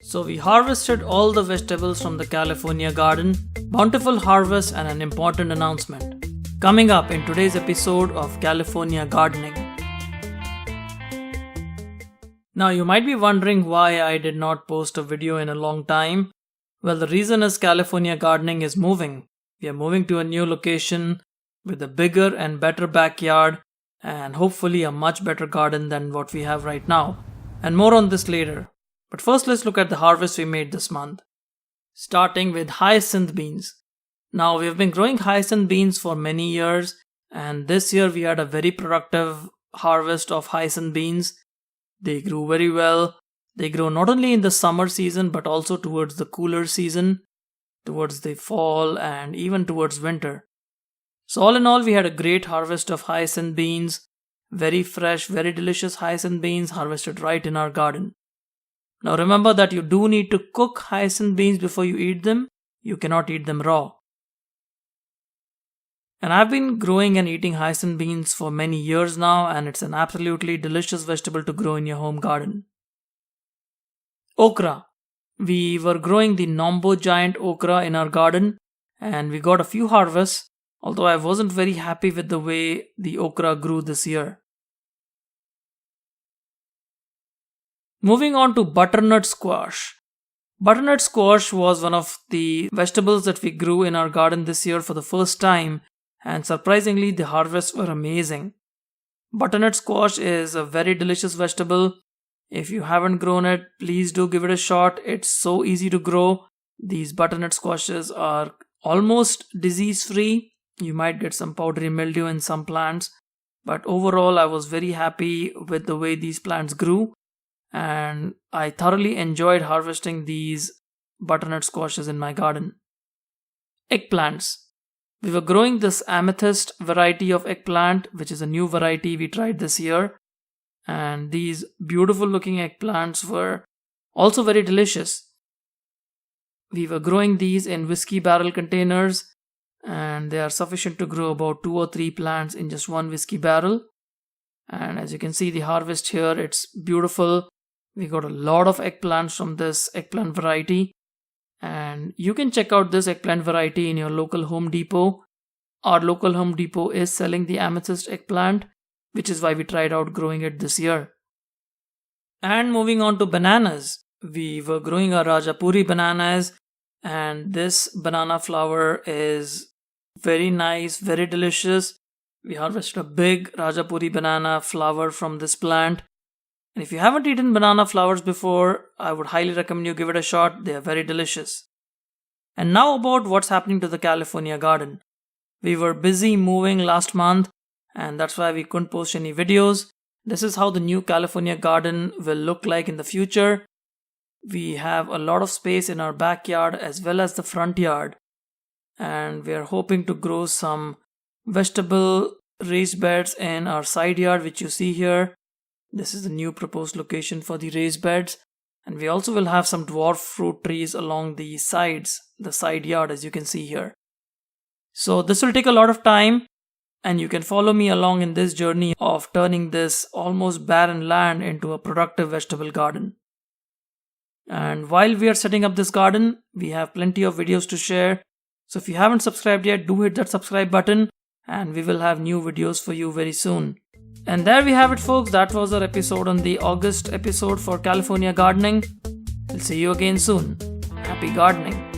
So we harvested all the vegetables from the California garden, bountiful harvest and an important announcement. Coming up in today's episode of California Gardening. Now you might be wondering why I did not post a video in a long time. Well, the reason is California Gardening is moving. We are moving to a new location with a bigger and better backyard and hopefully a much better garden than what we have right now. And more on this later. But first let's look at the harvest we made this month. Starting with hyacinth beans. Now we have been growing hyacinth beans for many years and this year we had a very productive harvest of hyacinth beans. They grew very well. They grow not only in the summer season but also towards the cooler season, towards the fall and even towards winter. So all in all, we had a great harvest of hyacinth beans, very fresh, very delicious hyacinth beans harvested right in our garden. Now remember that you do need to cook hyacinth beans before you eat them. You cannot eat them raw. And I've been growing and eating hyacinth beans for many years now, and it's an absolutely delicious vegetable to grow in your home garden. Okra. We were growing the Nombo giant okra in our garden and we got a few harvests, although I wasn't very happy with the way the okra grew this year. Moving on to butternut squash. Butternut squash was one of the vegetables that we grew in our garden this year for the first time, and surprisingly the harvests were amazing. Butternut squash is a very delicious vegetable. If you haven't grown it, please do give it a shot. It's so easy to grow. These butternut squashes are almost disease-free. You might get some powdery mildew in some plants, but overall I was very happy with the way these plants grew and I thoroughly enjoyed harvesting these butternut squashes in my garden. Eggplants. We were growing this amethyst variety of eggplant, which is a new variety we tried this year, and these beautiful looking eggplants were also very delicious. We were growing these in whiskey barrel containers and they are sufficient to grow about 2 or 3 plants in just one whiskey barrel. And as you can see, the harvest here, it's beautiful. We got a lot of eggplants from this eggplant variety, and you can check out this eggplant variety in your local Home Depot. Our local Home Depot is selling the amethyst eggplant, which is why we tried out growing it this year. And moving on to bananas. We were growing our Rajapuri bananas, and this banana flower is very nice, very delicious. We harvested a big Rajapuri banana flower from this plant. And if you haven't eaten banana flowers before, I would highly recommend you give it a shot. They are very delicious. And now about what's happening to the California garden. We were busy moving last month and that's why we couldn't post any videos. This is how the new California garden will look like in the future. We have a lot of space in our backyard as well as the front yard, and we are hoping to grow some vegetable raised beds in our side yard, which you see here. This is the new proposed location for the raised beds, and we also will have some dwarf fruit trees along the sides, the side yard, as you can see here. So this will take a lot of time, and you can follow me along in this journey of turning this almost barren land into a productive vegetable garden. And while we are setting up this garden, we have plenty of videos to share. So if you haven't subscribed yet, do hit that subscribe button and we will have new videos for you very soon. And there we have it, folks. That was our episode on the August episode for California gardening. We'll see you again soon. Happy gardening.